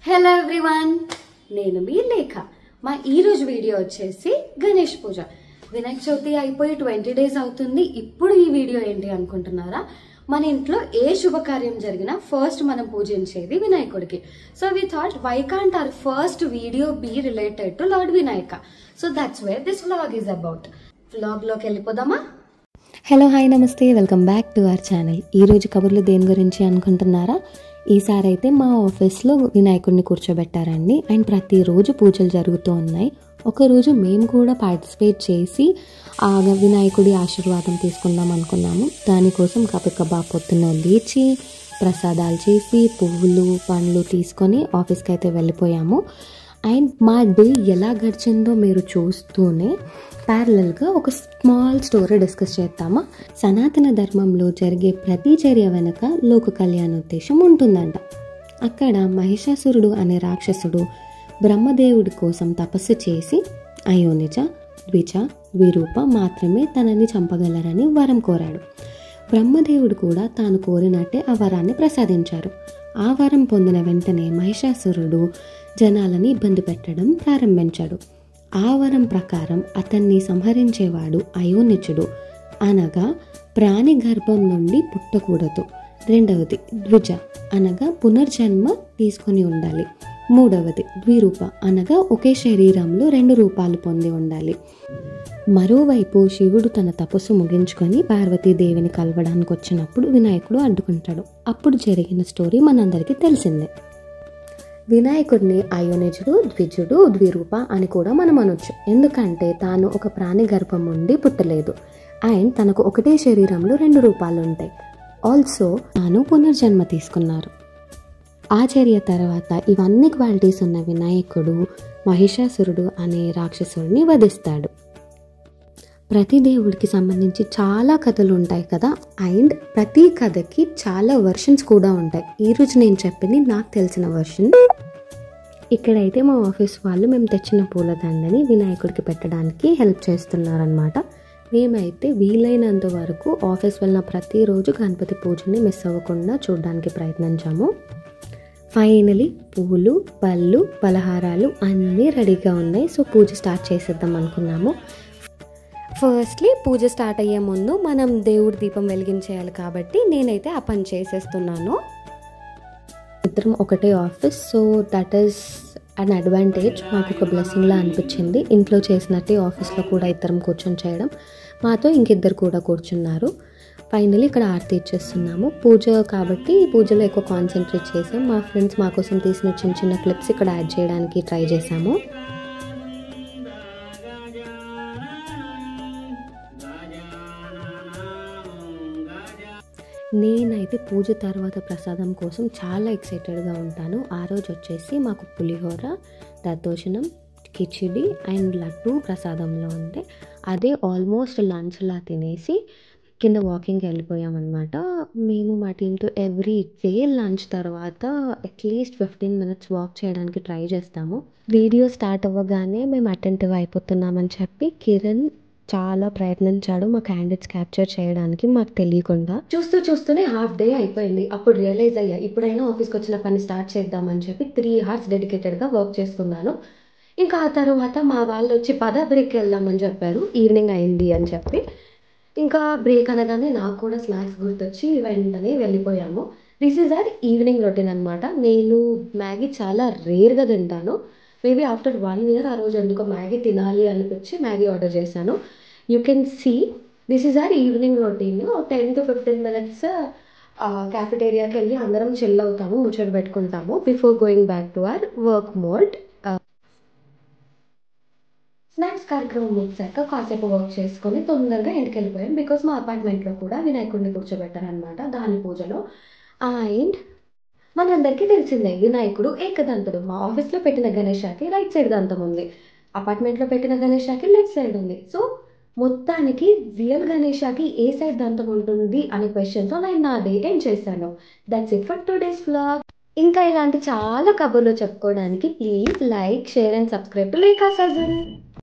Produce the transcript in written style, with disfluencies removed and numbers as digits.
Hello everyone, నేను మీ లేఖ. మా ఈరోజు వీడియో వచ్చేసి గణేష్ పూజ. వినాయక చవితి అయిపోయి 20 days అవుతుంది. ఇప్పుడు ఈ వీడియో ఏంటి అనుకుంటున్నారా? మన ఇంట్లో ఏ శుభకార్యం జరిగినా ఫస్ట్ మనం పూజించేది వినాయకుడికి. So we thought why can't our first video be related to Lord Vinayaka. So that's where this vlog is about. Vlog లోకి వెళ్ళిపోదామా? హలో, హాయ్, నమస్తే, welcome back to our channel. ఈరోజు కబుర్లు దేని గురించి అనుకుంటున్నారా? ఈసారి అయితే మా ఆఫీస్లో వినాయకుడిని కూర్చోబెట్టారండి. అండ్ ప్రతిరోజు పూజలు జరుగుతూ ఉన్నాయి. ఒకరోజు మేము కూడా పార్టిసిపేట్ చేసి ఆ వినాయకుడి ఆశీర్వాదం తీసుకుందాం అనుకున్నాము. దానికోసం కబా పొద్దున్న లేచి ప్రసాదాలు చేసి పువ్వులు పండ్లు తీసుకొని ఆఫీస్కి అయితే వెళ్ళిపోయాము. అండ్ మా డే ఎలా గడిచిందో మీరు చూస్తూనే ప్యారలల్గా ఒక స్మాల్ స్టోరీ డిస్కస్ చేద్దామా? సనాతన ధర్మంలో జరిగే ప్రతి చర్య వెనక లోక కళ్యాణోద్దేశం ఉంటుందంట. అక్కడ మహిషాసురుడు అనే రాక్షసుడు బ్రహ్మదేవుడి కోసం తపస్సు చేసి అయోనిజ, ద్విజ, ద్విరూప మాత్రమే తనని చంపగలరని వరం కోరాడు. బ్రహ్మదేవుడు కూడా తాను కోరినట్టే ఆ వరాన్ని ప్రసాదించారు. ఆ వరం పొందిన వెంటనే మహిషాసురుడు జనాలని ఇబ్బంది పెట్టడం ప్రారంభించాడు. ఆ వరం ప్రకారం అతన్ని సంహరించేవాడు అయోనిజుడు, అనగా ప్రాణి గర్భం నుండి పుట్టకూడదు. రెండవది ద్విజ, అనగా పునర్జన్మ తీసుకొని ఉండాలి. మూడవది ద్విరూప, అనగా ఒకే శరీరంలో 2 రూపాలు పొంది ఉండాలి. మరోవైపు శివుడు తన తపస్సు ముగించుకొని పార్వతీదేవిని కలవడానికి వచ్చినప్పుడు వినాయకుడు అడ్డుకుంటాడు. అప్పుడు జరిగిన స్టోరీ మనందరికీ తెలిసిందే. వినాయకుడిని అయోనిజుడు, ద్విజుడు, ద్విరూప అని కూడా మనం అనొచ్చు. ఎందుకంటే తాను ఒక ప్రాణి గర్భం నుండి పుట్టలేదు. అండ్ తనకు ఒకటే శరీరంలో 2 రూపాలు ఉంటాయి. ఆల్సో తాను పునర్జన్మ తీసుకున్నారు. ఆ చర్య తర్వాత ఇవన్నీ క్వాలిటీస్ ఉన్న వినాయకుడు మహిషాసురుడు అనే రాక్షసుడిని వధిస్తాడు. ప్రతి దేవుడికి సంబంధించి చాలా కథలు ఉంటాయి కదా. అండ్ ప్రతి కథకి చాలా వర్షన్స్ కూడా ఉంటాయి. ఈరోజు నేను చెప్పింది నాకు తెలిసిన వర్షన్. ఇక్కడైతే మా ఆఫీస్ వాళ్ళు మేము తెచ్చిన పూలదండని వినాయకుడికి పెట్టడానికి హెల్ప్ చేస్తున్నారనమాట. మేమైతే వీలైనంత వరకు ఆఫీస్ వెళ్ళిన ప్రతిరోజు గణపతి పూజని మిస్ అవ్వకుండా చూడడానికి ప్రయత్నించాము. ఫైనలీ పూలు, పళ్ళు, పలహారాలు అన్నీ రెడీగా ఉన్నాయి. సో పూజ స్టార్ట్ చేసేద్దాం అనుకున్నాము. ఫస్ట్లీ పూజ స్టార్ట్ అయ్యే ముందు మనం దేవుడి దీపం వెలిగించేయాలి కాబట్టి నేనైతే ఆ పని చేసేస్తున్నాను. ఇద్దరం ఒకటే office, so that is an advantage. మాకు ఒక బ్లెస్సింగ్లా అనిపించింది. ఇంట్లో చేసినట్టే ఆఫీస్లో కూడా ఇద్దరం కూర్చొని చేయడం. మాతో ఇంకిద్దరు కూడా కూర్చున్నారు. ఫైనలీ ఇక్కడ ఆరతి ఇచ్చేస్తున్నాము. పూజ కాబట్టి పూజలో ఎక్కువ కాన్సన్ట్రేట్ చేసాం. మా ఫ్రెండ్స్ మా కోసం తీసిన చిన్న చిన్న క్లిప్స్ ఇక్కడ యాడ్ చేయడానికి ట్రై చేసాము. నేనైతే పూజ తర్వాత ప్రసాదం కోసం చాలా ఎక్సైటెడ్గా ఉంటాను. ఆ రోజు వచ్చేసి మాకు పులిహోర, దద్దోజనం, కిచిడి అండ్ లడ్డు ప్రసాదంలో ఉంటే అదే ఆల్మోస్ట్ లంచ్లా తినేసి కింద వాకింగ్కి వెళ్ళిపోయామన్నమాట. మేము మా టీంతో ఎవ్రీ డే లంచ్ తర్వాత అట్లీస్ట్ 15 minutes వాక్ చేయడానికి ట్రై చేస్తాము. వీడియో స్టార్ట్ అవ్వగానే మేము అటెంటివ్ అయిపోతున్నామని చెప్పి కిరణ్ చాలా ప్రయత్నించాడు మా క్యాండిడేట్స్ క్యాప్చర్ చేయడానికి, మాకు తెలియకుండా. చూస్తూనే హాఫ్ డే అయిపోయింది. అప్పుడు రియలైజ్ అయ్యా ఇప్పుడైనా ఆఫీస్కి వచ్చిన పని స్టార్ట్ చేద్దామని చెప్పి 3 hours డెడికేటెడ్గా వర్క్ చేసుకున్నాను. ఇంకా ఆ తర్వాత మా వాళ్ళు వచ్చి బ్రేక్ వెళ్దామని చెప్పారు. ఈవినింగ్ అయింది అని చెప్పి ఇంకా బ్రేక్ అనగానే నాకు కూడా స్నాక్స్ గుర్తొచ్చి వెంటనే వెళ్ళిపోయాము. This is our evening routine అనమాట. నేను మ్యాగీ చాలా రేర్గా తింటాను. మేబీ ఆఫ్టర్ 1 year ఆ రోజు ఎందుకో మ్యాగీ తినాలి అనిపించి మ్యాగీ ఆర్డర్ చేశాను. You can see this is our evening routine. 10 to 15 minutes క్యాఫెటేరియాకి వెళ్ళి అందరం చిల్ అవుతాము, ముచ్చట పెట్టుకుంటాము before going back to our work mode. Snacks కార్యక్రమం ముగిసాక కాసేపు వర్క్ చేసుకొని తొందరగా ఇంటికి వెళ్ళిపోయాం. బికాస్ మా అపార్ట్మెంట్లో కూడా వినాయకుడిని కూర్చోబెట్టారనమాట దాని పూజలో. అండ్ మనందరికీ తెలిసిందే వినాయకుడు ఏకదంతుడు. మా ఆఫీస్లో పెట్టిన గణేశాకి రైట్ సైడ్ దంతం ఉంది, అపార్ట్మెంట్లో పెట్టిన గణేశాకి లెఫ్ట్ సైడ్ ఉంది. సో మొత్తానికి రియల్ గణేశాకి ఏ సైడ్ దంతం ఉంటుంది అనే క్వశ్చన్తో నేను నా డే ఎండ్ చేశాను. That's it for today's vlog. ఇంకా ఇలాంటి చాలా కబుర్లు చెప్పుకోవడానికి please like, share and subscribe to Lekha Sajan.